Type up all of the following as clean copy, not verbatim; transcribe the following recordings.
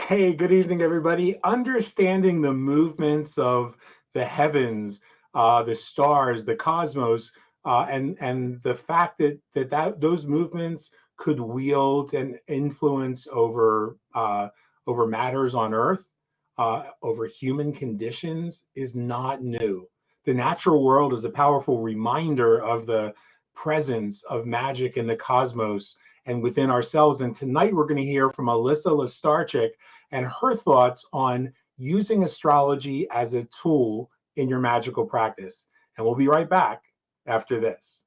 Hey, good evening, everybody. Understanding the movements of the heavens, the stars, the cosmos, and the fact that those movements could wield an influence over matters on Earth, over human conditions, is not new. The natural world is a powerful reminder of the presence of magic in the cosmos and within ourselves. And tonight we're going to hear from Alyssa TheStarChick and her thoughts on using astrology as a tool in your magical practice. And we'll be right back after this.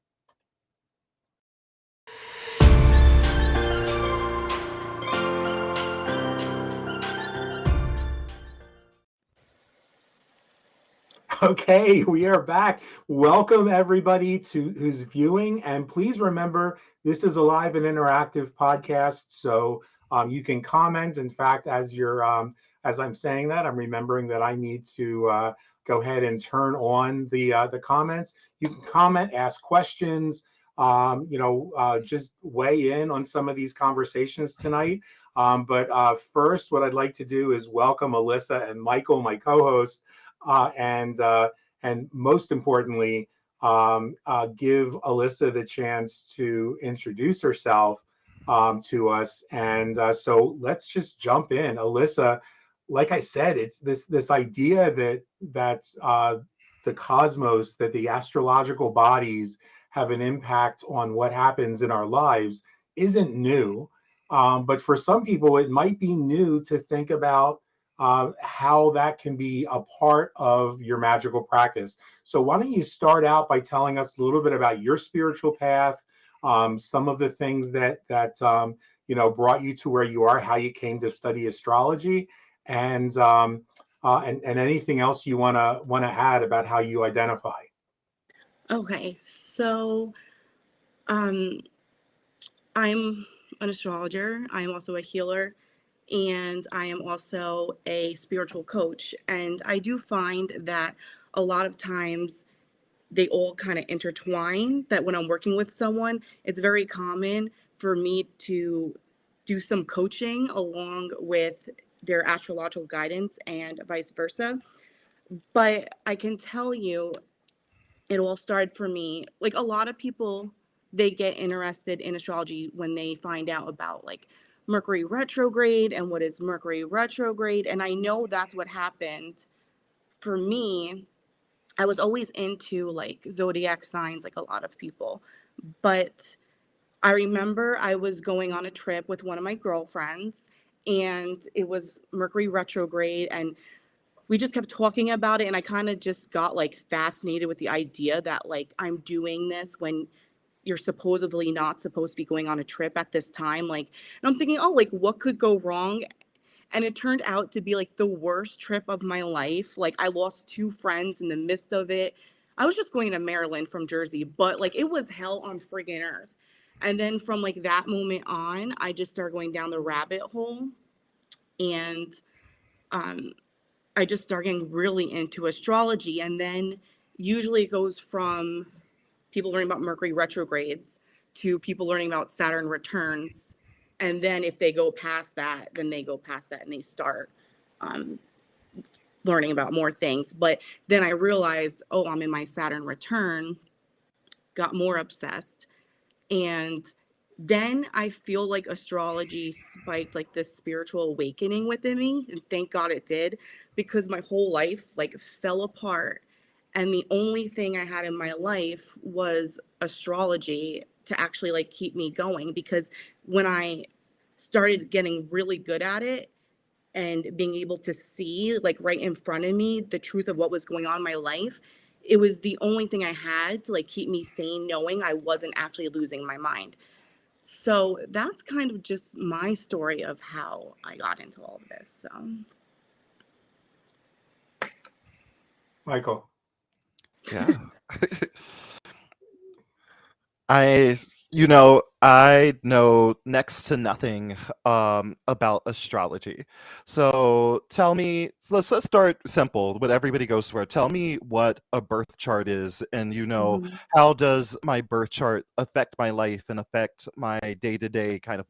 Okay, we are back. Welcome everybody to who's viewing, and please remember this is a live and interactive podcast, so you can comment. In fact, as I'm saying that, I'm remembering that I need to go ahead and turn on the comments. You can comment, ask questions, just weigh in on some of these conversations tonight. But first, what I'd like to do is welcome Alyssa and Michael, my co-hosts, and most importantly, give Alyssa the chance to introduce herself to us. And so let's just jump in. Alyssa, like I said, it's this idea that the cosmos, that the astrological bodies have an impact on what happens in our lives isn't new. But for some people, it might be new to think about how that can be a part of your magical practice. So why don't you start out by telling us a little bit about your spiritual path, some of the things that brought you to where you are, how you came to study astrology, and anything else you wanna add about how you identify. Okay, so um, I'm an astrologer. I am also a healer, and I am also a spiritual coach. And I do find that a lot of times they all kind of intertwine, that when I'm working with someone, it's very common for me to do some coaching along with their astrological guidance and vice versa. But I can tell you, it all started for me. Like a lot of people, they get interested in astrology when they find out about like Mercury retrograde and what is Mercury retrograde. And I know that's what happened for me. I was always into like zodiac signs, like a lot of people. But I remember I was going on a trip with one of my girlfriends, and it was Mercury retrograde, and we just kept talking about it, and I kind of just got like fascinated with the idea that like I'm doing this when you're supposedly not supposed to be going on a trip at this time. Like, and I'm thinking, oh, like what could go wrong? And it turned out to be like the worst trip of my life. Like I lost two friends in the midst of it. I was just going to Maryland from Jersey, but like it was hell on friggin' earth. And then from like that moment on, I just started going down the rabbit hole, and um I just started getting really into astrology. And then usually it goes from people learning about Mercury retrogrades to people learning about Saturn returns. And then if they go past that, then they go past that and they start um, learning about more things. But then I realized, oh, I'm in my Saturn return, got more obsessed. And then I feel like astrology spiked like this spiritual awakening within me. And thank God it did, because my whole life like fell apart. And the only thing I had in my life was astrology to actually like keep me going. Because when I started getting really good at it and being able to see like right in front of me the truth of what was going on in my life, it was the only thing I had to like keep me sane, knowing I wasn't actually losing my mind. So that's kind of just my story of how I got into all of this. So Michael. Yeah. I know next to nothing about astrology. So tell me, let's start simple. What everybody goes for. Tell me what a birth chart is, and mhm. how does my birth chart affect my life and affect my day-to-day kind of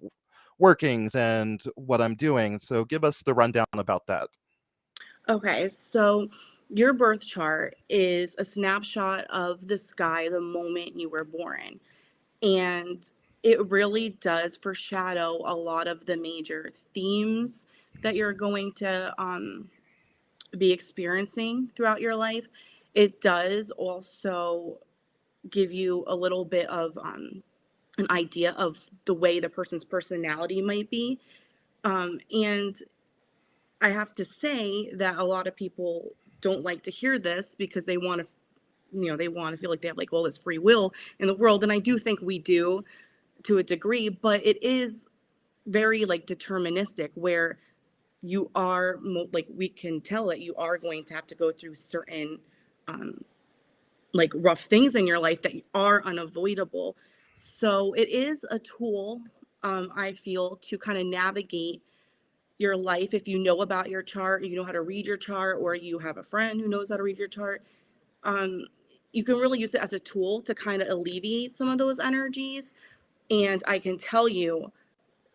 workings and what I'm doing. So give us the rundown about that. Okay, so your birth chart is a snapshot of the sky the moment you were born. And it really does foreshadow a lot of the major themes that you're going to be experiencing throughout your life. It does also give you a little bit of an idea of the way the person's personality might be. And I have to say that a lot of people don't like to hear this because they want to, they want to feel like they have like all this free will in the world. And I do think we do to a degree, but it is very like deterministic where you are like we can tell that you are going to have to go through certain like rough things in your life that are unavoidable. So it is a tool, I feel, to kind of navigate your life. If you know about your chart, you know how to read your chart, or you have a friend who knows how to read your chart, um, you can really use it as a tool to kind of alleviate some of those energies. And I can tell you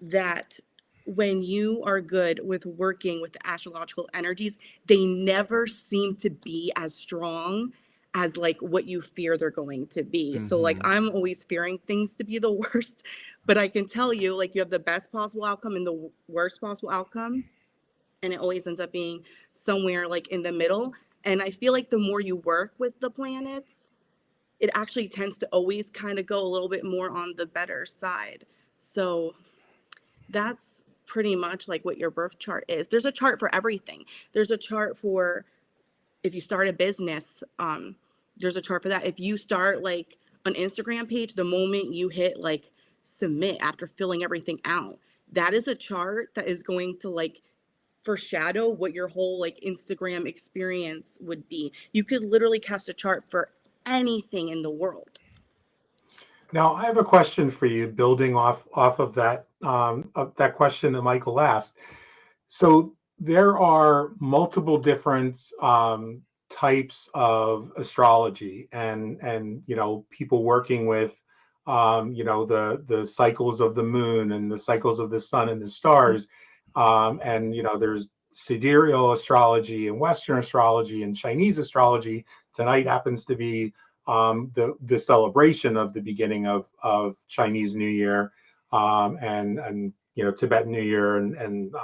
that when you are good with working with the astrological energies, they never seem to be as strong as like what you fear they're going to be. So like Hmm. I'm always fearing things to be the worst, but I can tell you like you have the best possible outcome and the worst possible outcome, and it always ends up being somewhere like in the middle. And I feel like the more you work with the planets, it actually tends to always kind of go a little bit more on the better side. So that's pretty much like what your birth chart is. There's a chart for everything. There's a chart for if you start a business, there's a chart for that. If you start like an Instagram page, the moment you hit like submit after filling everything out, that is a chart that is going to like foreshadow what your whole like Instagram experience would be. You could literally cast a chart for anything in the world. Now, I have a question for you, building off of that question that Michael asked. So there are multiple different types of astrology, and people working with the cycles of the moon and the cycles of the sun and the stars, and there's sidereal astrology and Western astrology and Chinese astrology. Tonight happens to be the celebration of the beginning of Chinese New Year, and Tibetan New Year and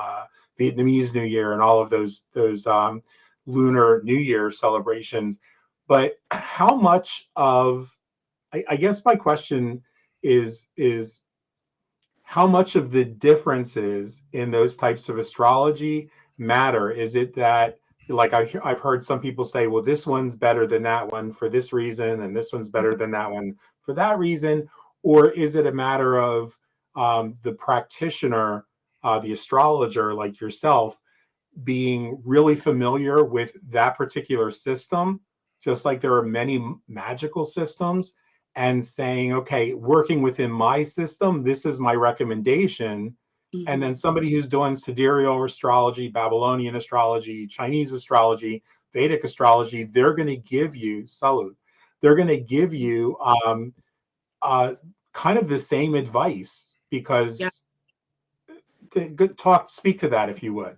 Vietnamese New Year and all of those lunar New Year celebrations. But how much of I guess my question is how much of the differences in those types of astrology matter? Is it that, like, I've heard some people say, well, this one's better than that one for this reason, and this one's better than that one for that reason? Or is it a matter of the practitioner, the astrologer like yourself, being really familiar with that particular system, just like there are many magical systems, and saying, okay, working within my system, this is my recommendation. And Mm-hmm. then somebody who's doing sidereal astrology, Babylonian astrology, Chinese astrology, Vedic astrology, they're going to give you salute. They're going to give you uh, kind of the same advice Yeah. because speak to that if you would.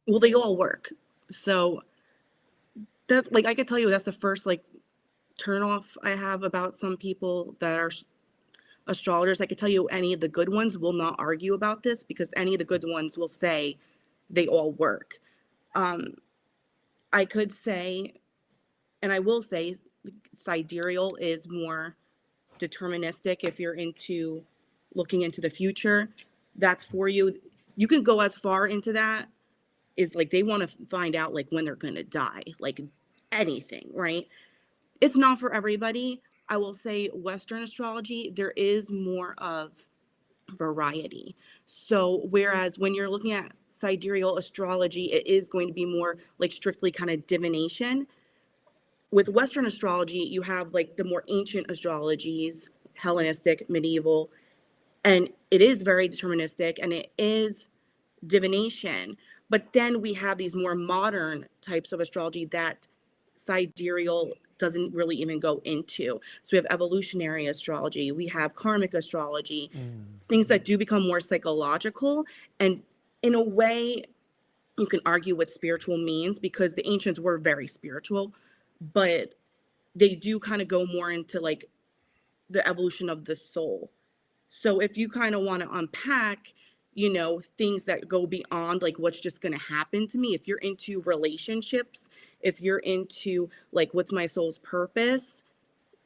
Well, they all work. So that like I could tell you that's the first like turn off I have about some people that are astrologers. I could tell you any of the good ones will not argue about this because any of the good ones will say they all work. Um, I could say, and I will say, sidereal is more deterministic. If you're into looking into the future, that's for you. You can go as far into that is like they want to find out like when they're going to die, like anything, right? It's not for everybody. I will say Western astrology, there is more of variety. So whereas when you're looking at sidereal astrology, it is going to be more like strictly kind of divination. With Western astrology, you have like the more ancient astrologies, Hellenistic, medieval, and it is very deterministic and it is divination. But then we have these more modern types of astrology that sidereal doesn't really even go into. So we have evolutionary astrology, we have karmic astrology, things that do become more psychological. And in a way, you can argue what spiritual means because the ancients were very spiritual, but they do kind of go more into like the evolution of the soul. So if you kind of want to unpack, things that go beyond like what's just going to happen to me, if you're into relationships, if you're into like what's my soul's purpose,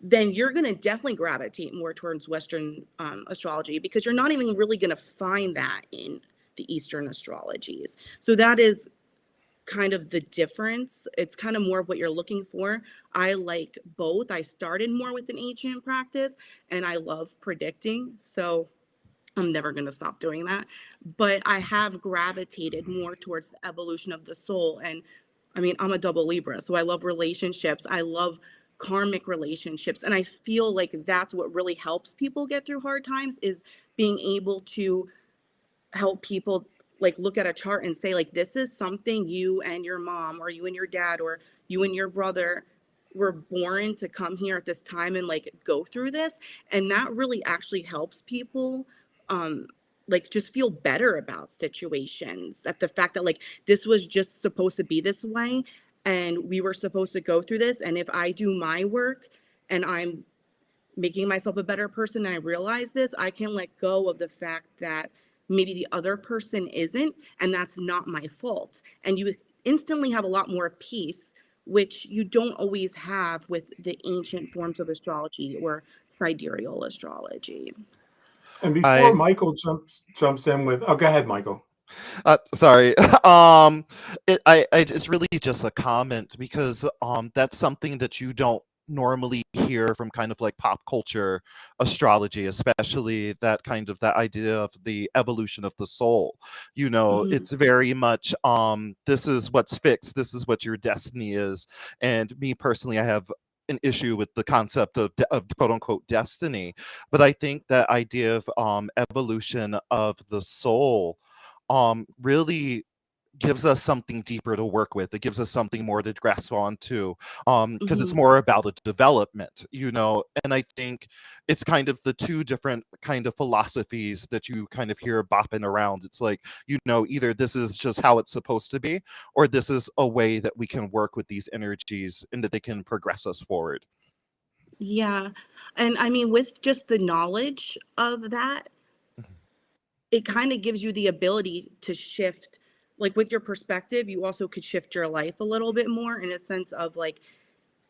then you're going to definitely gravitate more towards Western astrology, because you're not even really going to find that in the Eastern astrologies. So that is kind of the difference. It's kind of more of what you're looking for. I like both. I started more with an ancient practice and I love predicting. So I'm never going to stop doing that. But I have gravitated more towards the evolution of the soul. And I mean, I'm a double Libra, so I love relationships. I love karmic relationships. And I feel like that's what really helps people get through hard times, is being able to help people like look at a chart and say like, this is something you and your mom, or you and your dad, or you and your brother were born to come here at this time and like go through this. And that really actually helps people um like just feel better about situations, at the fact that like this was just supposed to be this way and we were supposed to go through this. And if I do my work and I'm making myself a better person and I realize this, I can let go of the fact that maybe the other person isn't, and that's not my fault. And you instantly have a lot more peace, which you don't always have with the ancient forms of astrology or sidereal astrology. And before I Michael jumps in with, oh, go ahead, Michael. Sorry. It's really just a comment because that's something that you don't normally hear from kind of like pop culture astrology, especially that idea of the evolution of the soul. Mhm. It's very much this is what's fixed, this is what your destiny is. And me personally, I have an issue with the concept of quote unquote destiny, but I think that idea of evolution of the soul really gives us something deeper to work with. It gives us something more to grasp onto, because it's Mhm. more about a development, And I think it's kind of the two different kind of philosophies that you kind of hear bopping around. It's like, either this is just how it's supposed to be, or this is a way that we can work with these energies and that they can progress us forward. Yeah. And I mean, with just the knowledge of that, Mhm. it kind of gives you the ability to shift, like with your perspective, you also could shift your life a little bit more, in a sense of like,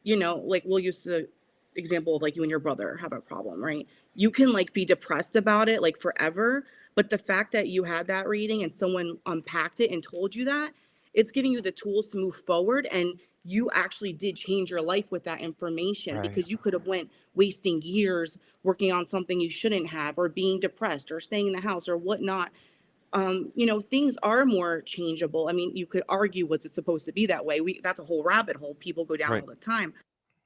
like we'll use the example of like you and your brother have a problem, right? You can like be depressed about it like forever, but the fact that you had that reading and someone unpacked it and told you that, it's giving you the tools to move forward. And you actually did change your life with that information, Right. because you could have went wasting years working on something you shouldn't have, or being depressed, or staying in the house, or whatnot. Things are more changeable. I mean, you could argue, was it supposed to be that way? That's a whole rabbit hole people go down Right. all the time.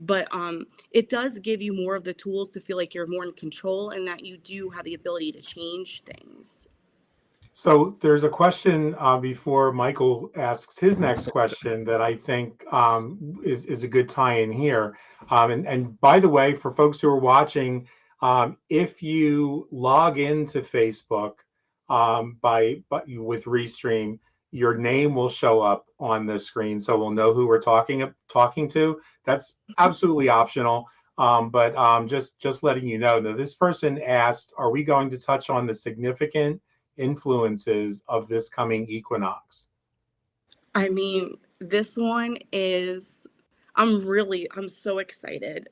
But it does give you more of the tools to feel like you're more in control, and that you do have the ability to change things. So there's a question before Michael asks his next question that I think is a good tie-in here. And by the way, for folks who are watching, if you log into Facebook with Restream, your name will show up on the screen, so we'll know who we're talking to. That's absolutely optional. But just letting you know. Now, this person asked, "Are we going to touch on the significant influences of this coming equinox?" I mean, this one is, I'm so excited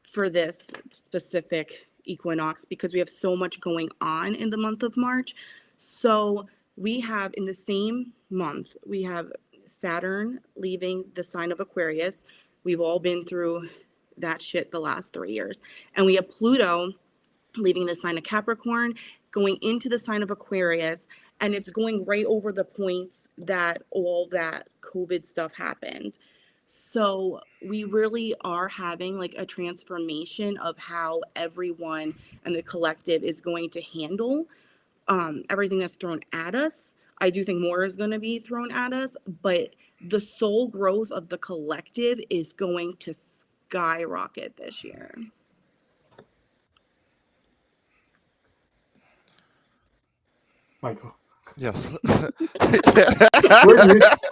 for this specific equinox, because we have so much going on in the month of March. So we have, in the same month, we have Saturn leaving the sign of Aquarius. We've all been through that shit the last 3 years. And we have Pluto leaving the sign of Capricorn, going into the sign of Aquarius, and it's going right over the points that all that COVID stuff happened. So we really are having like a transformation of how everyone and the collective is going to handle everything that's thrown at us. I do think more is going to be thrown at us, but the soul growth of the collective is going to skyrocket this year. Michael. Yes.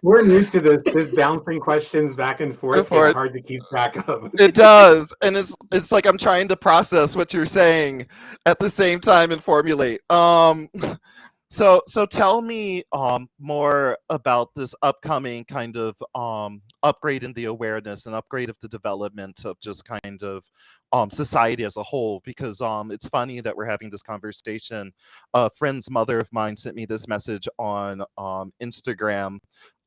We're new to this bouncing questions back and forth gets For hard to keep track of. it does, and it's like I'm trying to process what you're saying at the same time and formulate. So tell me more about this upcoming kind of upgrade in the awareness and upgrade of the development of just kind of society as a whole, because it's funny that we're having this conversation. A friend's mother of mine sent me this message on Instagram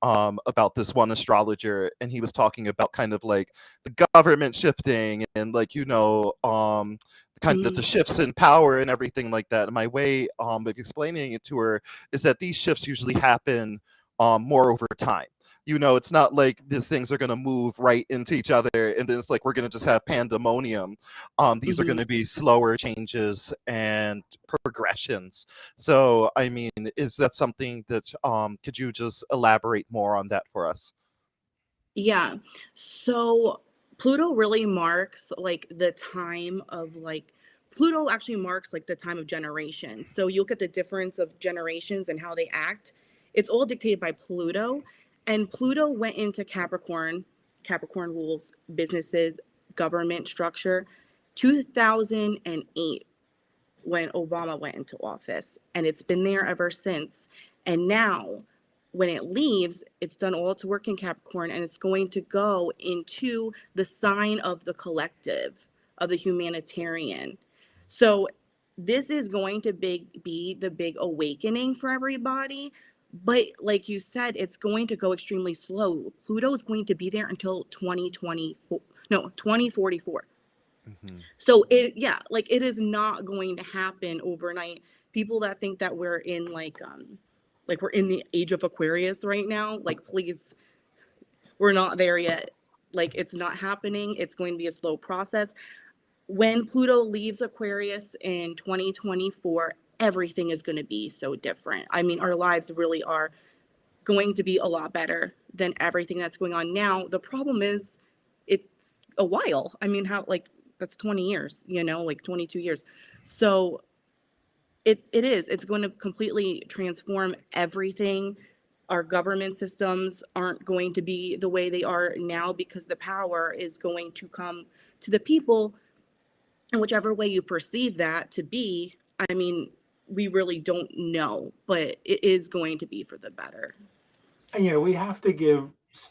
about this one astrologer, and he was talking about kind of like the government shifting and like kind of the shifts in power and everything like that. And my way of explaining it to her is that these shifts usually happen more over time. It's not like these things are going to move right into each other and then it's like we're going to just have pandemonium. These are going to be slower changes and progressions. So, I mean, is that something that could you just elaborate more on that for us? Yeah. So Pluto really marks like the time of like Pluto actually marks like the time of generations. So you look at the difference of generations and how they act. It's all dictated by Pluto. And Pluto went into Capricorn. Capricorn rules businesses, government structure, 2008 when Obama went into office. And it's been there ever since. And now when it leaves, it's done all its work in Capricorn and it's going to go into the sign of the collective, of the humanitarian. So this is going to be the big awakening for everybody. But like you said, it's going to go extremely slow. Pluto is going to be there until 2024, no, 2044. So it is not going to happen overnight. People that think that we're in like we're in the age of Aquarius right now, like please, we're not there yet. Like it's not happening. It's going to be a slow process. When Pluto leaves Aquarius in 2024, everything is going to be so different. I mean, our lives really are going to be a lot better than everything that's going on now. The problem is it's a while. I mean, how like that's 20 years, like 22 years. So it's going to completely transform everything. Our government systems aren't going to be the way they are now because the power is going to come to the people. And whichever way you perceive that to be, I mean, we really don't know, but it is going to be for the better. And we have to give,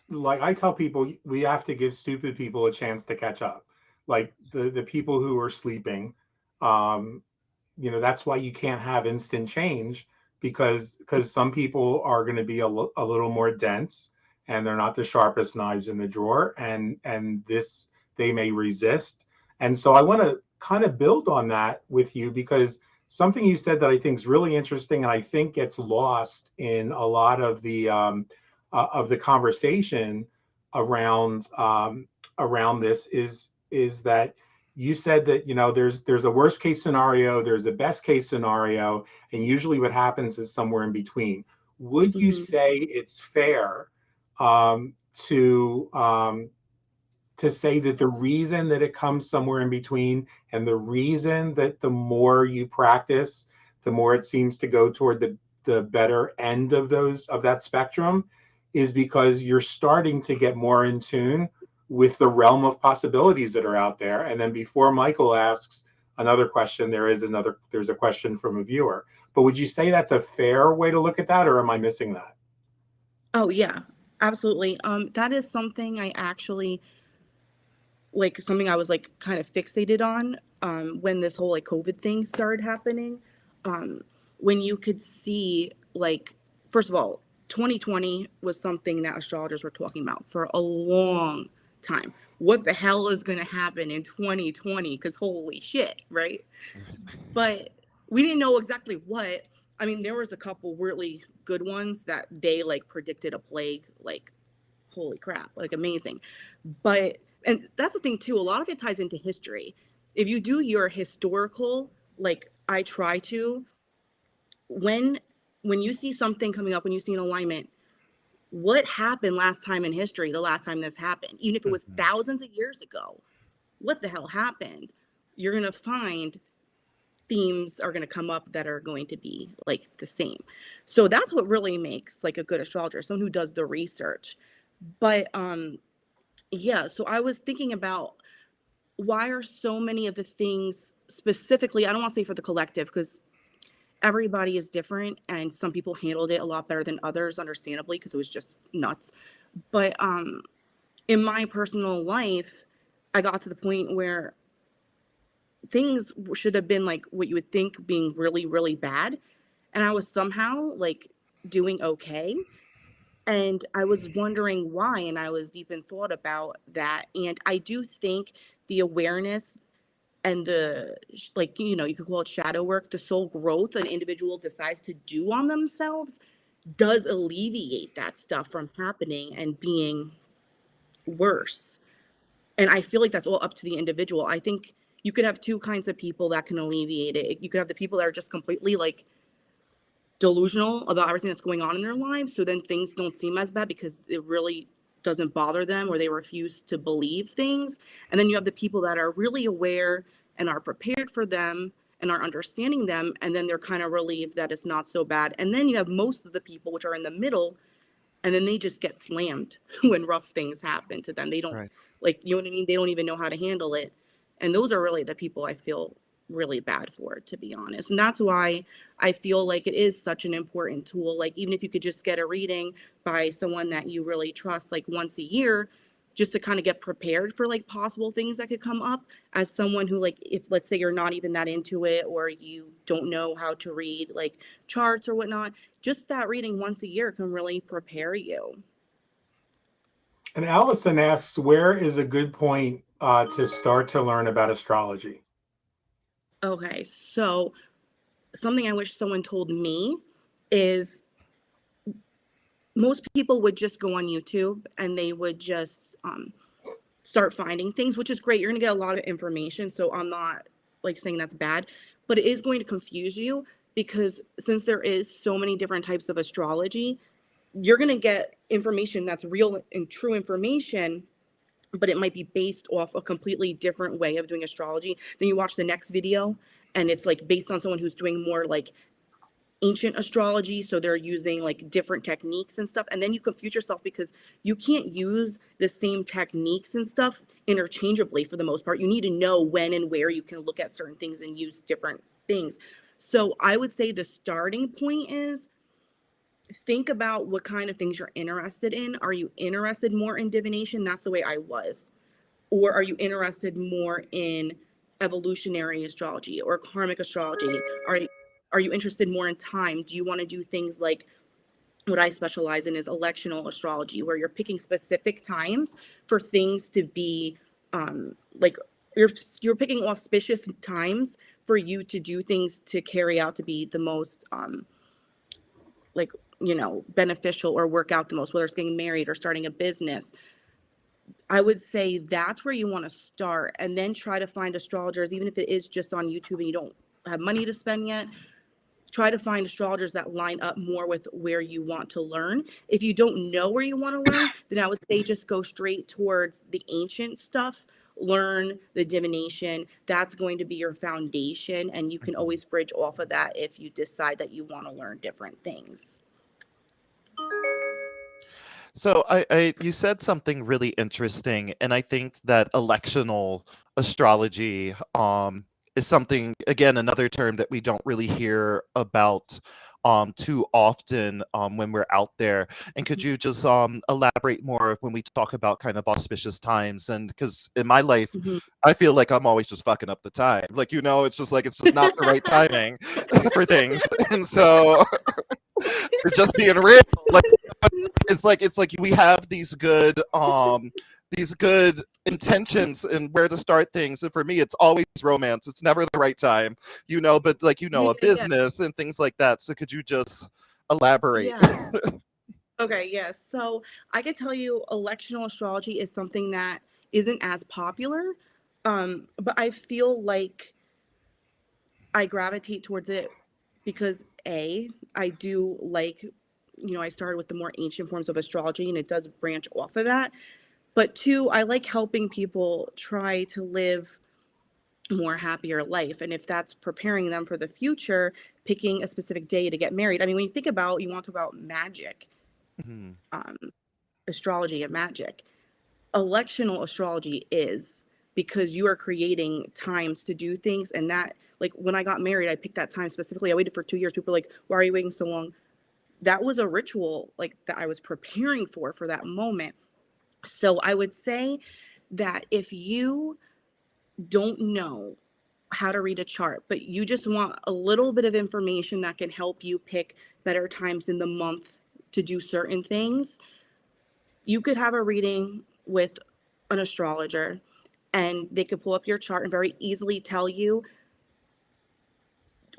like I tell people, we have to give stupid people a chance to catch up. Like the people who are sleeping. Um, that's why you can't have instant change, because some people are going to be a little more dense and they're not the sharpest knives in the drawer, and this they may resist. And so I want to kind of build on that with you, because something you said that I think is really interesting and I think gets lost in a lot of the conversation around around this is that you said that there's a worst case scenario, there's a best case scenario, and usually what happens is somewhere in between. Would you Mhm. say it's fair um, to um, to say that the reason that it comes somewhere in between, and the reason that the more you practice, the more it seems to go toward the better end of that spectrum, is because you're starting to get more in tune with the realm of possibilities that are out there? And then before Michael asks another question, there's a question from a viewer. But would you say that's a fair way to look at that, or am I missing that? Oh yeah, absolutely. That is something I actually like something I was like kind of fixated on when this whole like COVID thing started happening. Um, when you could see like first of all, 2020 was something that astrologers were talking about for a long time. What the hell is going to happen in 2020? Because holy shit, right? But we didn't know exactly what. I mean, there was a couple really good ones that they like predicted a plague, like holy crap, like amazing. But and that's the thing too, a lot of it ties into history. If you do your historical, like I try to, when when you see something coming up, when you see an alignment, what happened last time in history, the last time this happened, even if it was Mhm. thousands of years ago, what the hell happened? You're going to find themes are going to come up that are going to be like the same. So that's what really makes like a good astrologer, someone who does the research. But yeah, so I was thinking about why are so many of the things specifically, I don't want to say for the collective because everybody is different and some people handled it a lot better than others, understandably, because it was just nuts. But in my personal life, I got to the point where things should have been like what you would think being really, really bad. And I was somehow like doing okay. And I was wondering why. And I was deep in thought about that. And I do think the awareness and the, like, you know, you could call it shadow work, the soul growth an individual decides to do on themselves does alleviate that stuff from happening and being worse. And I feel like that's all up to the individual. I think you could have two kinds of people that can alleviate it. You could have the people that are just completely like delusional about everything that's going on in their lives. So then things don't seem as bad because it really doesn't bother them or they refuse to believe things. And then you have the people that are really aware and are prepared for them and are understanding them. And then they're kind of relieved that it's not so bad. And then you have most of the people which are in the middle and then they just get slammed when rough things happen to them. They don't Right. like, you know what I mean? They don't even know how to handle it. And those are really the people I feel really bad for, to be honest. And that's why I feel like it is such an important tool. Like, even if you could just get a reading by someone that you really trust, like once a year, just to kind of get prepared for like possible things that could come up as someone who, like, if let's say you're not even that into it or you don't know how to read like charts or whatnot, just that reading once a year can really prepare you. And Allison asks, where is a good point to start to learn about astrology? Okay, so something I wish someone told me is most people would just go on YouTube and they would just start finding things, which is great. You're gonna get a lot of information. So I'm not like saying that's bad, but it is going to confuse you because since there is so many different types of astrology, you're gonna get information that's real and true information, but it might be based off a completely different way of doing astrology. Then you watch the next video and it's like based on someone who's doing more like ancient astrology, so they're using like different techniques and stuff, and then you confuse yourself because you can't use the same techniques and stuff interchangeably. For the most part, you need to know when and where you can look at certain things and use different things. So I would say the starting point is think about what kind of things you're interested in. Are you interested more in divination? That's the way I was. Or are you interested more in evolutionary astrology or karmic astrology? Are you interested more in time? Do you want to do things like what I specialize in is electional astrology, where you're picking specific times for things to be like you're picking auspicious times for you to do things to carry out to be the most like, you know, beneficial or work out the most, whether it's getting married or starting a business. I would say that's where you want to start and then try to find astrologers, even if it is just on YouTube and you don't have money to spend yet. Try to find astrologers that line up more with where you want to learn. If you don't know where you want to learn, then I would say just go straight towards the ancient stuff. Learn the divination. That's going to be your foundation. And you can Mhm. always bridge off of that if you decide that you want to learn different things. So you said something really interesting, and I think that electional astrology is something, again, another term that we don't really hear about too often when we're out there. And could you just elaborate more when we talk about kind of auspicious times? And because in my life, Mhm. I feel like I'm always just fucking up the time. Like, you know, it's just like it's just not the right timing for things. And so for just being real, like it's like we have these good intentions and where to start things, and for me it's always romance. It's never the right time, you know, but like, you know, Yeah, a yeah, business and things like that. So could you just elaborate? yeah. Okay, yes. So I could tell you electional astrology is something that isn't as popular. But I feel like I gravitate towards it because A, I do like I started with the more ancient forms of astrology, and it does branch off of that. But two, I like helping people try to live more happier life. And if that's preparing them for the future, picking a specific day to get married. I mean, when you think about, you want to talk about magic, Mhm. um, astrology and magic, electional astrology is, because you are creating times to do things. And that, like when I got married, I picked that time specifically. I waited for 2 years. People were like, why are you waiting so long? That was a ritual like that I was preparing for that moment. So I would say that if you don't know how to read a chart, but you just want a little bit of information that can help you pick better times in the month to do certain things, you could have a reading with an astrologer, and they could pull up your chart and very easily tell you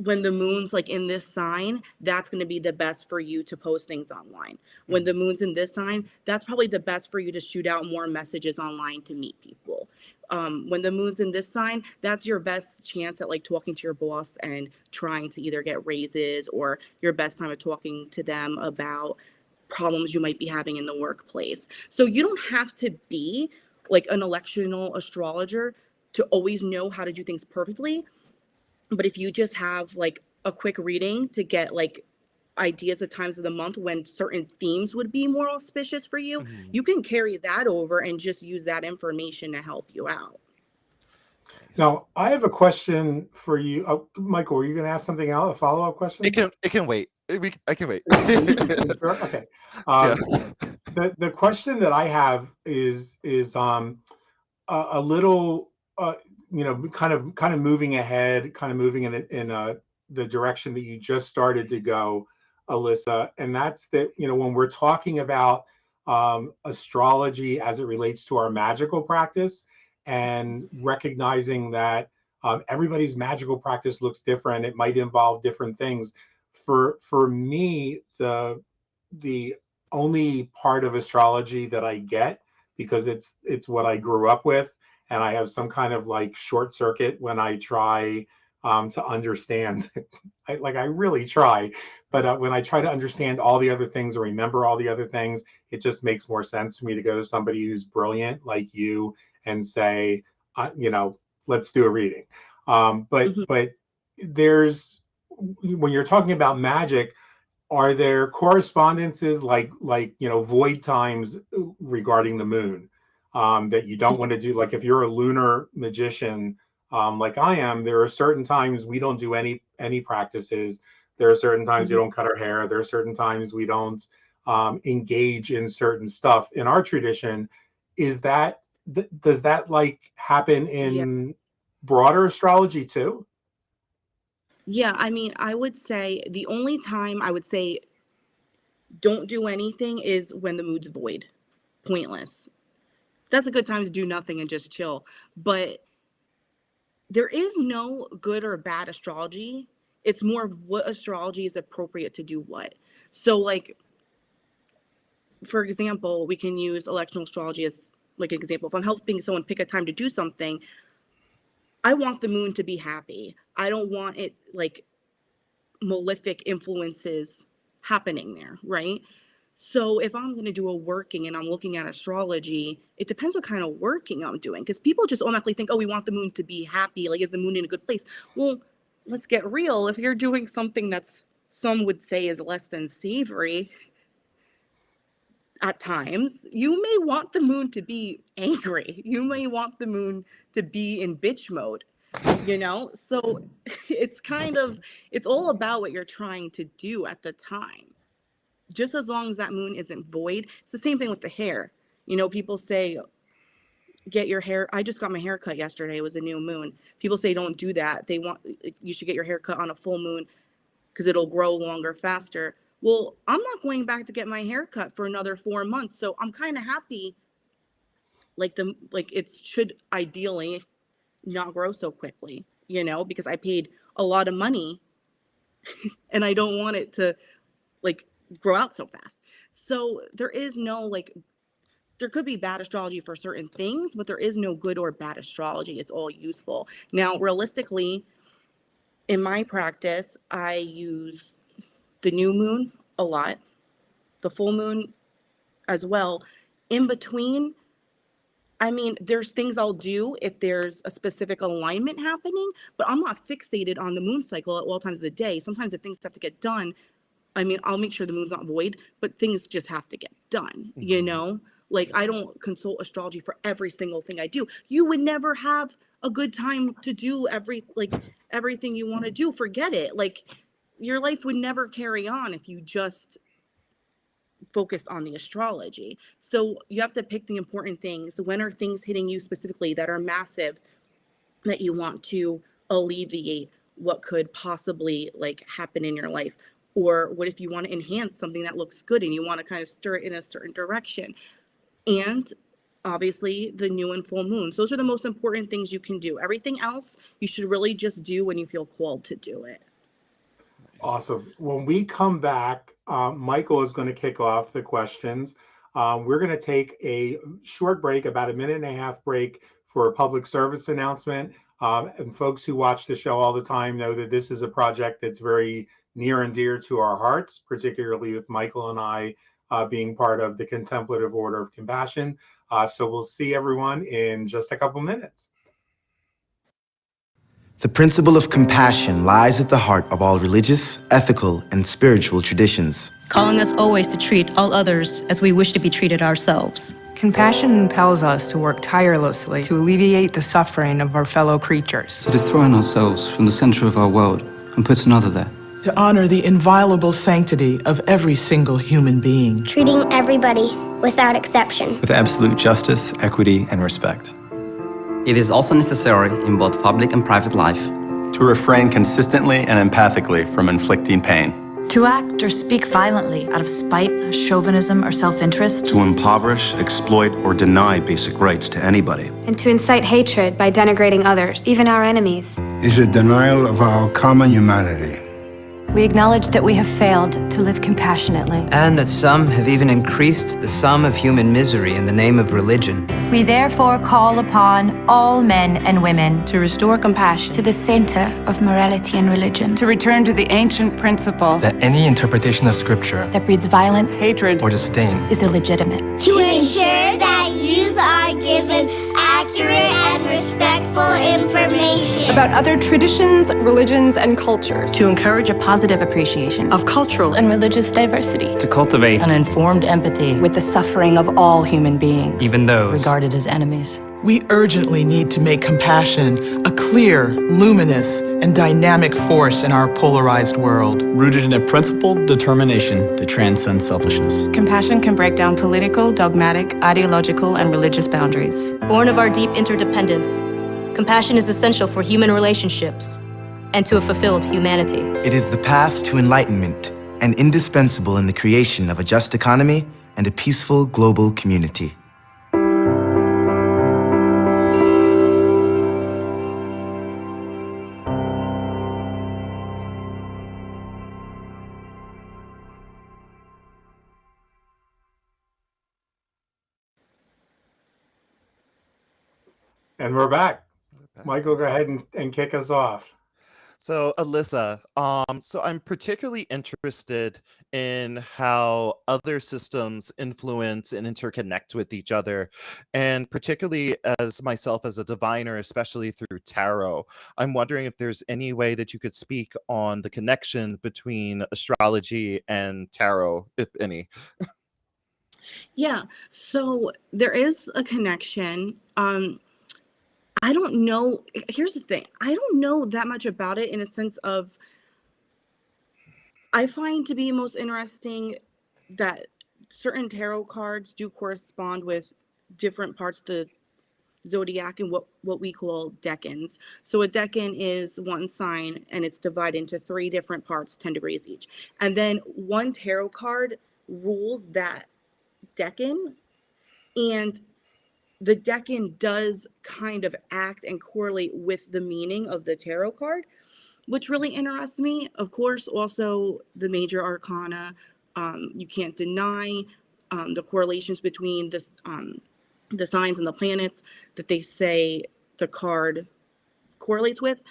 when the moon's like in this sign, that's going to be the best for you to post things online. When the Mhm. moon's in this sign, that's probably the best for you to shoot out more messages online to meet people. When the moon's in this sign, that's your best chance at like talking to your boss and trying to either get raises, or your best time of talking to them about problems you might be having in the workplace. So you don't have to be like an electional astrologer to always know how to do things perfectly. But if you just have like a quick reading to get like ideas of times of the month when certain themes would be more auspicious for you, Mhm. you can carry that over and just use that information to help you out. Nice. Now, I have a question for you. Michael, were you going to ask something else, a follow-up It question? can wait. I can wait. Sure. Okay. Yeah. The question that I have is a little kind of moving ahead, kind of moving in the direction that you just started to go, Alyssa, and that's that when we're talking about astrology as it relates to our magical practice, and recognizing that everybody's magical practice looks different. It might involve different things. For me, the only part of astrology that I get, because it's what I grew up with, and I have some kind of like short circuit when I try to understand. I really try, but when I try to understand all the other things or remember all the other things, it just makes more sense for me to go to somebody who's brilliant like you and say, let's do a reading. Mhm. But there's when you're talking about magic, are there correspondences like void times regarding the moon that you don't want to do? Like if you're a lunar magician, like I am, there are certain times we don't do any practices. There are certain times we Mhm. don't cut our hair. There are certain times we don't engage in certain stuff in our tradition. Is that does that like happen Yeah. in broader astrology too? Yeah. I mean, I would say the only time I would say don't do anything is when the mood's void, pointless. That's a good time to do nothing and just chill. But there is no good or bad astrology. It's more of what astrology is appropriate to do what. So, like, for example, we can use electional astrology as like an example. If I'm helping someone pick a time to do something, I want the moon to be happy. I don't want it like malefic influences happening there, right? So if I'm going to do a working and I'm looking at astrology, it depends what kind of working I'm doing, because people just automatically think, oh, we want the moon to be happy. Like, is the moon in a good place? Well, let's get real. If you're doing something that's some would say is less than savory at times, you may want the moon to be angry. You may want the moon to be in bitch mode, So it's kind of, it's all about what you're trying to do at the time. Just as long as that moon isn't void. It's the same thing with the hair. People say, get your hair. I just got my hair cut yesterday. It was a new moon. People say don't do that. They want, you should get your hair cut on a full moon because it'll grow longer, faster. Well, I'm not going back to get my hair cut for another 4 months. So I'm kind of happy. Like it should ideally not grow so quickly, because I paid a lot of money and I don't want it to like grow out so fast. So there is no like, there could be bad astrology for certain things, but there is no good or bad astrology. It's all useful. Now, realistically, in my practice, I use the new moon a lot. the full moon as well. In between, I mean, there's things I'll do if there's a specific alignment happening, but I'm not fixated on the moon cycle at all times of the day. Sometimes if things have to get done, I mean, I'll make sure the moon's not void, but things just have to get done, you know? Like, I don't consult astrology for every single thing I do. You would never have a good time to do everything you want to do. Forget it. Like, your life would never carry on if you just focused on the astrology. So you have to pick the important things. When are things hitting you specifically that are massive that you want to alleviate what could possibly like happen in your life? Or what if you want to enhance something that looks good and you want to kind of stir it in a certain direction? And obviously the new and full moons. Those are the most important things you can do. Everything else you should really just do when you feel called to do it. Awesome. When we come back, Michael is going to kick off the questions. We're going to take a short break, about a minute and a half break for a public service announcement. And folks who watch the show all the time know that this is a project that's very near and dear to our hearts, particularly with Michael and I being part of the Contemplative Order of Compassion. So we'll see everyone in just a couple minutes. The principle of compassion lies at the heart of all religious, ethical, and spiritual traditions. Calling us always to treat all others as we wish to be treated ourselves. Compassion impels us to work tirelessly to alleviate the suffering of our fellow creatures. To dethrone ourselves from the center of our world and put another there. To honor the inviolable sanctity of every single human being. Treating everybody without exception. With absolute justice, equity, and respect. It is also necessary in both public and private life. To refrain consistently and empathically from inflicting pain. To act or speak violently out of spite, chauvinism, or self-interest. To impoverish, exploit, or deny basic rights to anybody. And to incite hatred by denigrating others, even our enemies. Is a denial of our common humanity. We acknowledge that we have failed to live compassionately. And that some have even increased the sum of human misery in the name of religion. We therefore call upon all men and women to restore compassion to the center of morality and religion. To return to the ancient principle that any interpretation of scripture that breeds violence, hatred, or disdain is illegitimate. To ensure that youth are given accurate and respectful information about other traditions, religions, and cultures. To encourage a positive appreciation of cultural and religious diversity. To cultivate an informed empathy with the suffering of all human beings, even those regarded as enemies. We urgently need to make compassion a clear, luminous, and dynamic force in our polarized world. rooted in a principled determination to transcend selfishness. Compassion can break down political, dogmatic, ideological, and religious boundaries. Born of our deep interdependence, compassion is essential for human relationships and to a fulfilled humanity. It is the path to enlightenment and indispensable in the creation of a just economy and a peaceful global community. And we're back. Michael, go ahead and kick us off. So, Alyssa, so I'm particularly interested in how other systems influence and interconnect with each other, and particularly as myself as a diviner, especially through tarot. I'm wondering if there's any way that you could speak on the connection between astrology and tarot, if any. Yeah, so there is a connection. I don't know. Here's the thing. I don't know that much about it in a sense of, I find to be most interesting that certain tarot cards do correspond with different parts of the zodiac and what we call decans. So a decan is one sign and it's divided into 3 different parts, 10 degrees each. And then one tarot card rules that decan, and the decan does kind of act and correlate with the meaning of the tarot card, which really interests me. Of course, also the major arcana. You can't deny the correlations between this, the signs and the planets that they say the card correlates with.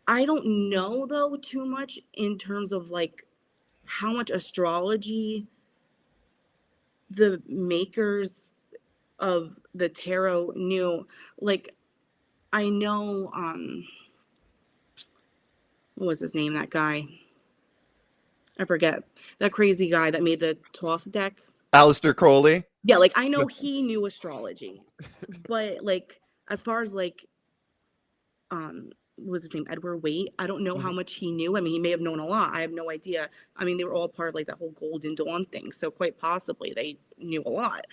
I don't know, though, too much in terms of like how much astrology the makers of the tarot knew. Like, I know, what was his name? That guy. I forget. That crazy guy that made the Thoth deck. Aleister Crowley. Yeah, like I know he knew astrology, but like as far as like what was his name? Edward Waite. I don't know how much he knew. I mean, he may have known a lot. I have no idea. I mean, they were all part of like that whole Golden Dawn thing, so quite possibly they knew a lot.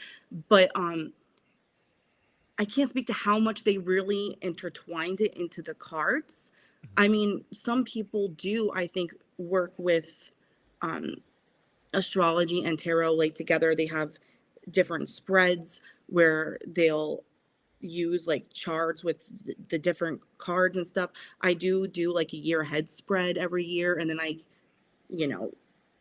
But I can't speak to how much they really intertwined it into the cards. I mean, some people do, I think, work with astrology and tarot like together. They have different spreads where they'll use like charts with the different cards and stuff. I do like a year ahead spread every year, and then you know,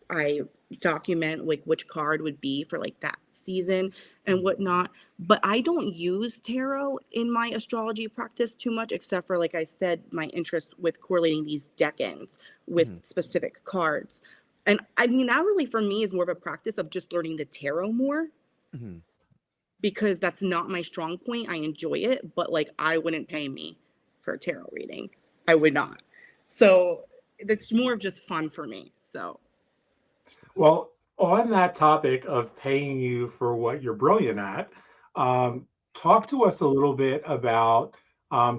I document like which card would be for like that season and whatnot. But I don't use tarot in my astrology practice too much, except for, like I said, my interest with correlating these decans with specific cards. And I mean, that really for me is more of a practice of just learning the tarot more, because that's not my strong point. I enjoy it, but like I wouldn't pay me for a tarot reading. I would not. So it's more of just fun for me. So. Well, on that topic of paying you for what you're brilliant at, talk to us a little bit about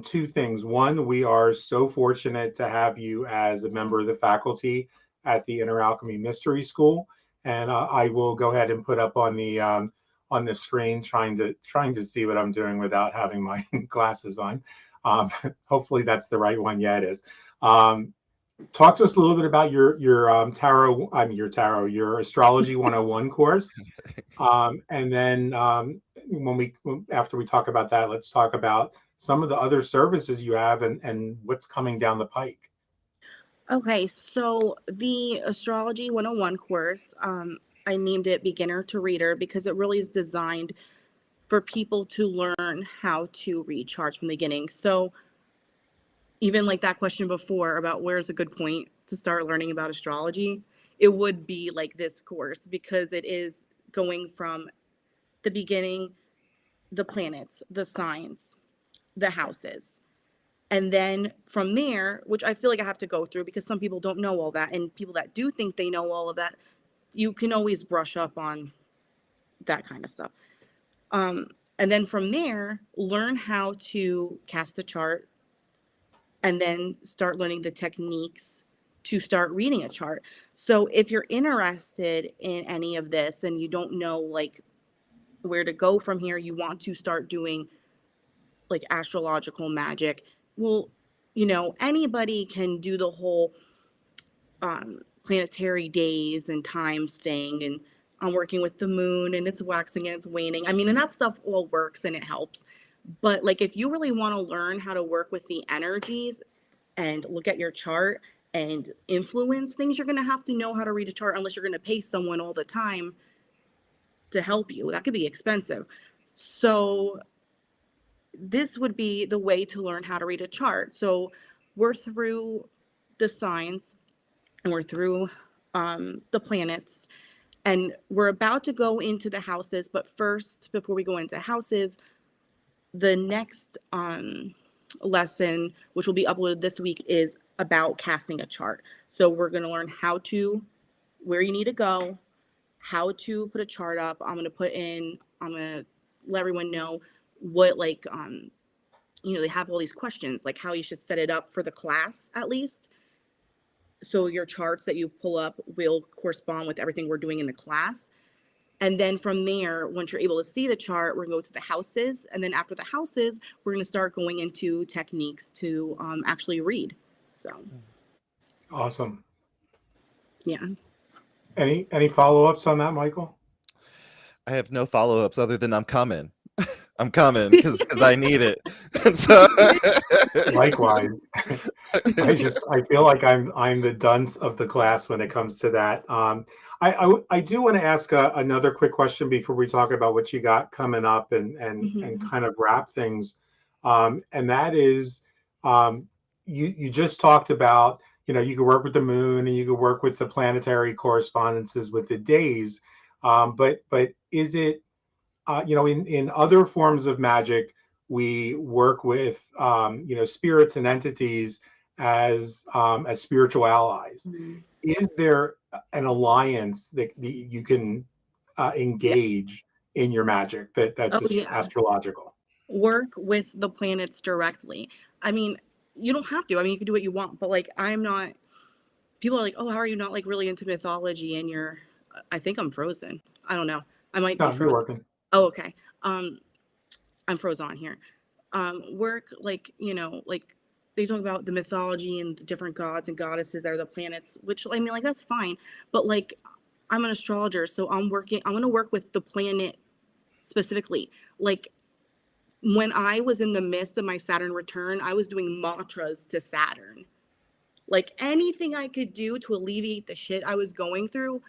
two things. One, we are so fortunate to have you as a member of the faculty at the Inner Alchemy Mystery School, and I will go ahead and put up on the screen, trying to see what I'm doing without having my glasses on. Hopefully, that's the right one. Yeah, it is. Talk to us a little bit about your your Astrology 101 course. And then after we talk about that, let's talk about some of the other services you have and what's coming down the pike. Okay, so the Astrology 101 course, I named it Beginner to Reader because it really is designed for people to learn how to read charts from the beginning. So even like that question before about where's a good point to start learning about astrology, it would be like this course, because it is going from the beginning, the planets, the signs, the houses. And then from there, which I feel like I have to go through because some people don't know all that, and people that do think they know all of that, you can always brush up on that kind of stuff. And then from there, learn how to cast a chart, and then start learning the techniques to start reading a chart. So if you're interested in any of this and you don't know like where to go from here, you want to start doing like astrological magic, well, you know, anybody can do the whole planetary days and times thing, and I'm working with the moon and it's waxing and it's waning. I mean, and that stuff all works and it helps. But like if you really want to learn how to work with the energies and look at your chart and influence things, you're going to have to know how to read a chart, unless you're going to pay someone all the time to help you. That could be expensive. So this would be the way to learn how to read a chart. So we're through the signs and we're through the planets, and we're about to go into the houses. But first, before we go into houses, the next lesson, which will be uploaded this week, is about casting a chart. So we're going to learn where you need to go, how to put a chart up. I'm going to let everyone know what they have all these questions, like how you should set it up for the class at least. So your charts that you pull up will correspond with everything we're doing in the class. And then from there, once you're able to see the chart, we're going to go to the houses. And then after the houses, we're going to start going into techniques to actually read. So. Awesome. Yeah. Any follow-ups on that, Michael? I have no follow-ups other than I'm coming. I'm coming because I need it. And so likewise, I feel like I'm the dunce of the class when it comes to that. I do want to ask another quick question before we talk about what you got coming up and kind of wrap things. And that is, you just talked about, you could work with the moon and you could work with the planetary correspondences with the days. But is it, in other forms of magic, we work with, spirits and entities as spiritual allies. Is there an alliance that you can engage in your magic that's Oh, yeah. astrological? Work with the planets directly. I mean, you don't have to. I mean, you can do what you want, but like, I'm not. People are like, "Oh, how are you not like really into mythology?" And I think I'm frozen. I don't know. I might be No, you're frozen. working. Oh, okay. I'm frozen on here. Work like like they talk about the mythology and the different gods and goddesses that are the planets, which I mean, like that's fine. But like, I'm an astrologer, so I'm going to work with the planet specifically. Like when I was in the midst of my Saturn return, I was doing mantras to Saturn. Like anything I could do to alleviate the shit I was going through,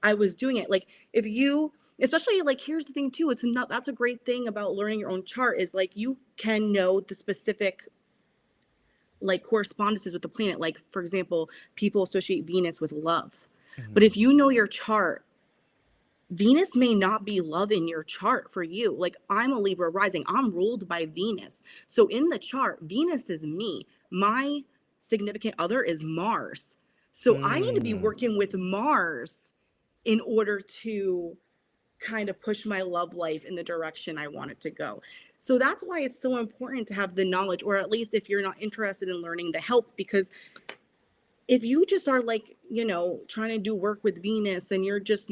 I was doing it. Like if you, especially like, here's the thing too, that's a great thing about learning your own chart is like you can know the specific like correspondences with the planet. Like for example, people associate Venus with love. But if you know your chart, Venus may not be love in your chart for you. Like I'm a Libra rising, I'm ruled by Venus. So in the chart, Venus is me. My significant other is Mars. So I need to be working with Mars in order to kind of push my love life in the direction I want it to go. So that's why it's so important to have the knowledge, or at least if you're not interested in learning, the help, because if you just are like, trying to do work with Venus and you're just,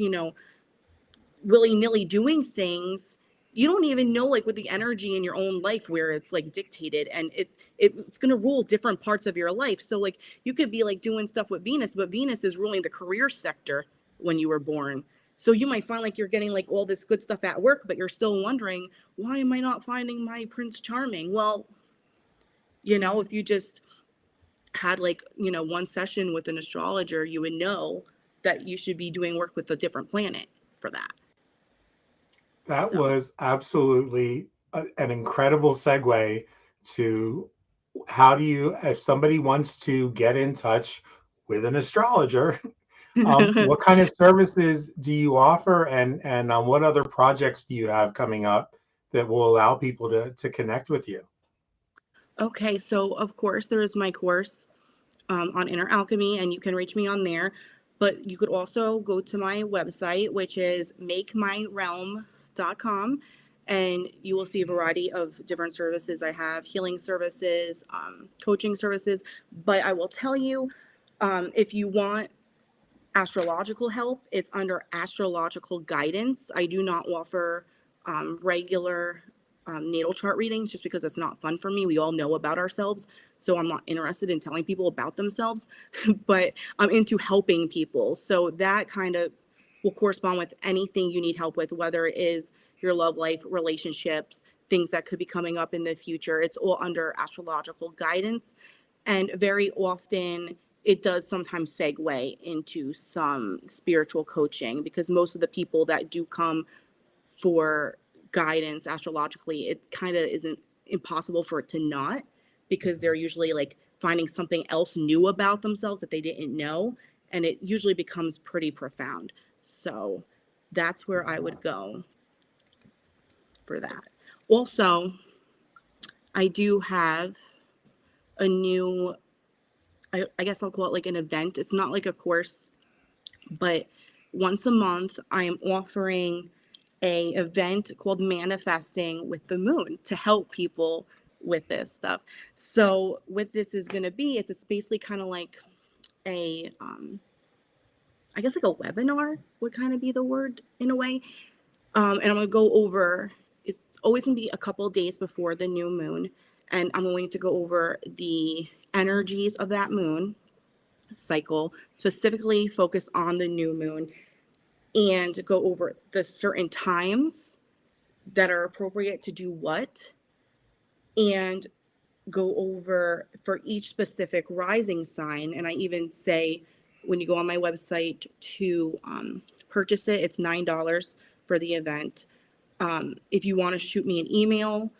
willy-nilly doing things, you don't even know like with the energy in your own life where it's like dictated, and it's going to rule different parts of your life. So like you could be like doing stuff with Venus, but Venus is ruling the career sector when you were born. So you might find like you're getting like all this good stuff at work, but you're still wondering, why am I not finding my Prince Charming? Well, if you just had like, one session with an astrologer, you would know that you should be doing work with a different planet for that. That was absolutely an incredible segue to if somebody wants to get in touch with an astrologer, what kind of services do you offer, and what other projects do you have coming up that will allow people to connect with you? Okay, so of course there is my course on inner alchemy, and you can reach me on there. But you could also go to my website, which is makemyrealm.com, and you will see a variety of different services I have: healing services, coaching services. But I will tell you, if you want astrological help, it's under astrological guidance. I do not offer regular natal chart readings just because it's not fun for me. We all know about ourselves, so I'm not interested in telling people about themselves, but I'm into helping people. So that kind of will correspond with anything you need help with, whether it is your love life, relationships, things that could be coming up in the future. It's all under astrological guidance. And very often it does sometimes segue into some spiritual coaching, because most of the people that do come for guidance astrologically, it kind of isn't impossible for it to not, because they're usually like finding something else new about themselves that they didn't know, and it usually becomes pretty profound. So that's where I would go for that. Also, I do have a new, I guess I'll call it like an event. It's not like a course, but once a month I am offering a event called Manifesting with the Moon to help people with this stuff. So what this is going to be, it's basically kind of like a, I guess like a webinar would kind of be the word in a way. And I'm going to go over, it's always going to be a couple of days before the new moon. And I'm going to go over the energies of that moon cycle, specifically focus on the new moon, and go over the certain times that are appropriate to do what, and go over for each specific rising sign. And I even say, when you go on my website to purchase it, it's $9 for the event. If you want to shoot me an email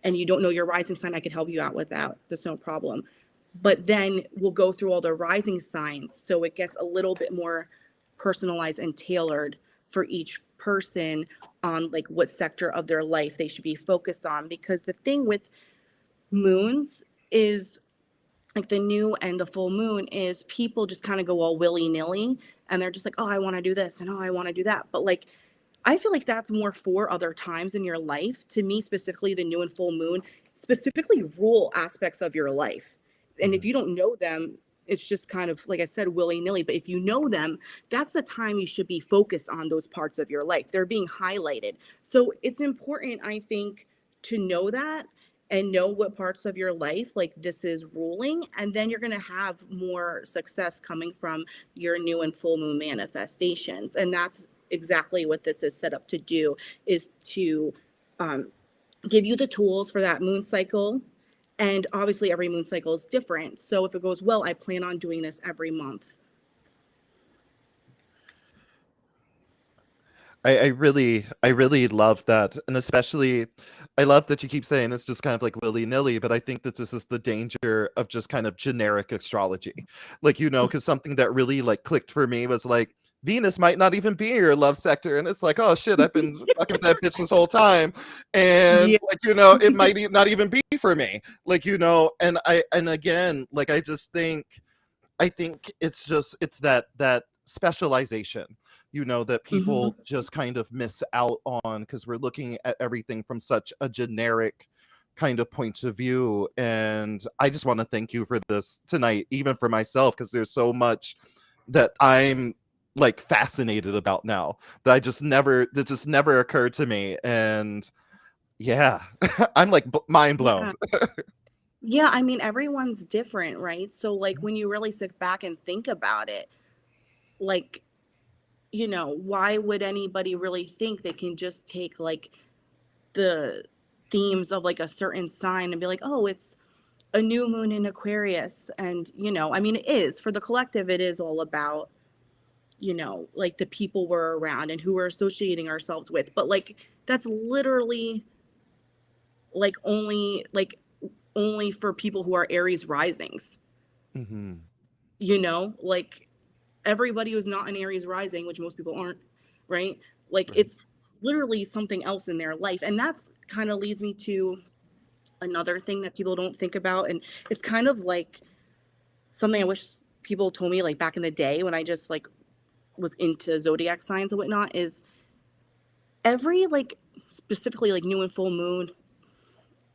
and you don't know your rising sign, I could help you out with that. That's no problem. But then we'll go through all the rising signs, so it gets a little bit more personalized and tailored for each person on like what sector of their life they should be focused on. Because the thing with moons is like the new and the full moon is people just kind of go all willy-nilly and they're just like, oh, I want to do this and oh, I want to do that. But like, I feel like that's more for other times in your life. To me, specifically, the new and full moon specifically rule aspects of your life. And if you don't know them, it's just kind of, like I said, willy-nilly. But if you know them, that's the time you should be focused on those parts of your life. They're being highlighted. So it's important, I think, to know that and know what parts of your life like this is ruling, and then you're going to have more success coming from your new and full moon manifestations. And that's exactly what this is set up to do, is to give you the tools for that moon cycle. And obviously every moon cycle is different, so if it goes well, I plan on doing this every month. I really love that. And especially, I love that you keep saying it's just kind of like willy-nilly, but I think that this is the danger of just kind of generic astrology. Like, because something that really like clicked for me was like, Venus might not even be in your love sector. And it's like, oh shit, I've been fucking with that bitch this whole time. And Yeah. like, it might not even be for me. Like, and again, like, I think it's that specialization, that people just kind of miss out on, because we're looking at everything from such a generic kind of point of view. And I just want to thank you for this tonight, even for myself, because there's so much that I'm like fascinated about now that just never occurred to me. And yeah, I'm like mind blown. Yeah, I mean, everyone's different, right? So like when you really sit back and think about it, like, why would anybody really think they can just take like the themes of like a certain sign and be like, oh, it's a new moon in Aquarius? And, I mean, it is for the collective, it is all about, like the people we're around and who we're associating ourselves with. But like, that's literally like only for people who are Aries risings. Like everybody who's not an Aries rising, which most people aren't, right? Like it's literally something else in their life. And that's kind of leads me to another thing that people don't think about. And it's kind of like something I wish people told me like back in the day when I just like was into zodiac signs and whatnot, is every like specifically like new and full moon,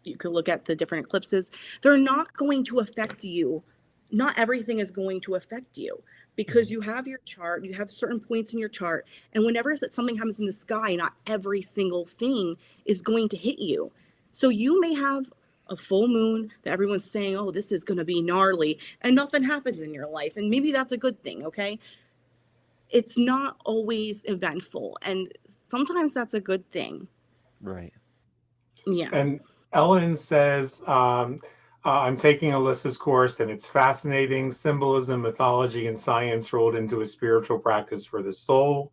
you could look at the different eclipses, they're not going to affect you. Not everything is going to affect you, because you have your chart, you have certain points in your chart, and whenever something happens in the sky, not every single thing is going to hit you. So you may have a full moon that everyone's saying, oh, this is going to be gnarly, and nothing happens in your life, and maybe that's a good thing, okay? It's not always eventful, and sometimes that's a good thing. Right. Yeah. And Ellen says, I'm taking Alyssa's course and it's fascinating. Symbolism, mythology, and science rolled into a spiritual practice for the soul.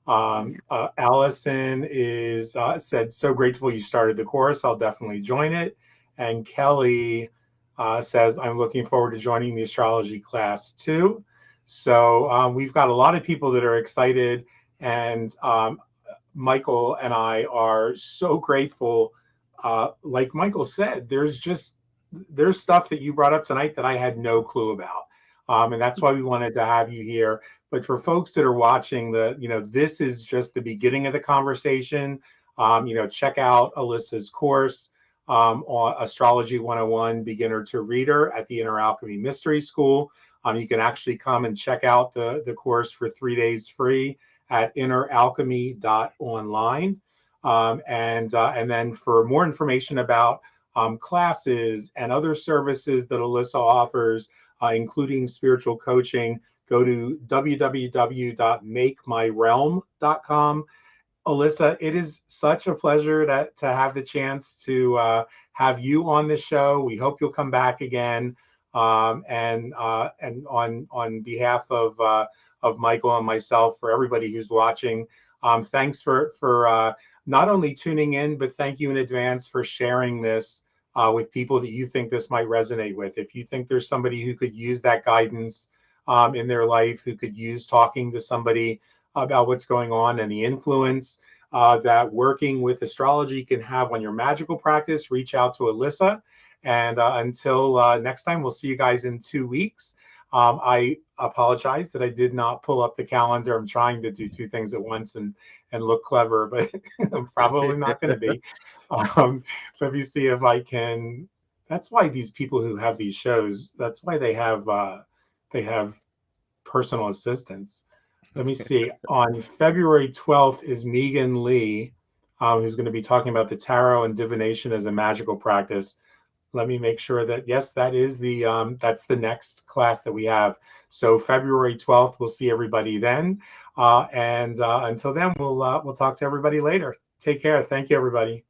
Allison is said, so grateful you started the course. I'll definitely join it. And Kelly says, I'm looking forward to joining the astrology class too. So we've got a lot of people that are excited, and Michael and I are so grateful. Like Michael said, there's stuff that you brought up tonight that I had no clue about. And that's why we wanted to have you here. But for folks that are watching, this is just the beginning of the conversation. Check out Alyssa's course on Astrology 101 Beginner to Reader at the Inner Alchemy Mystery School. You can actually come and check out the course for 3 days free at inneralchemy.online. And then for more information about classes and other services that Alyssa offers, including spiritual coaching, go to www.makemyrealm.com. Alyssa, it is such a pleasure to have the chance to have you on the show. We hope you'll come back again. And on behalf of Michael and myself, for everybody who's watching, thanks for not only tuning in, but thank you in advance for sharing this with people that you think this might resonate with. If you think there's somebody who could use that guidance in their life, who could use talking to somebody about what's going on and the influence that working with astrology can have on your magical practice, reach out to Alyssa. And until next time, we'll see you guys in 2 weeks. I apologize that I did not pull up the calendar. I'm trying to do two things at once and look clever, but I'm probably not going to be. Let me see if I can. That's why these people who have these shows, that's why they have personal assistants. Let me see. On February 12th is Megan Lee, who's going to be talking about the tarot and divination as a magical practice. Let me make sure that, yes, that is that's the next class that we have. So February 12th, we'll see everybody then. And until then, we'll talk to everybody later. Take care. Thank you, everybody.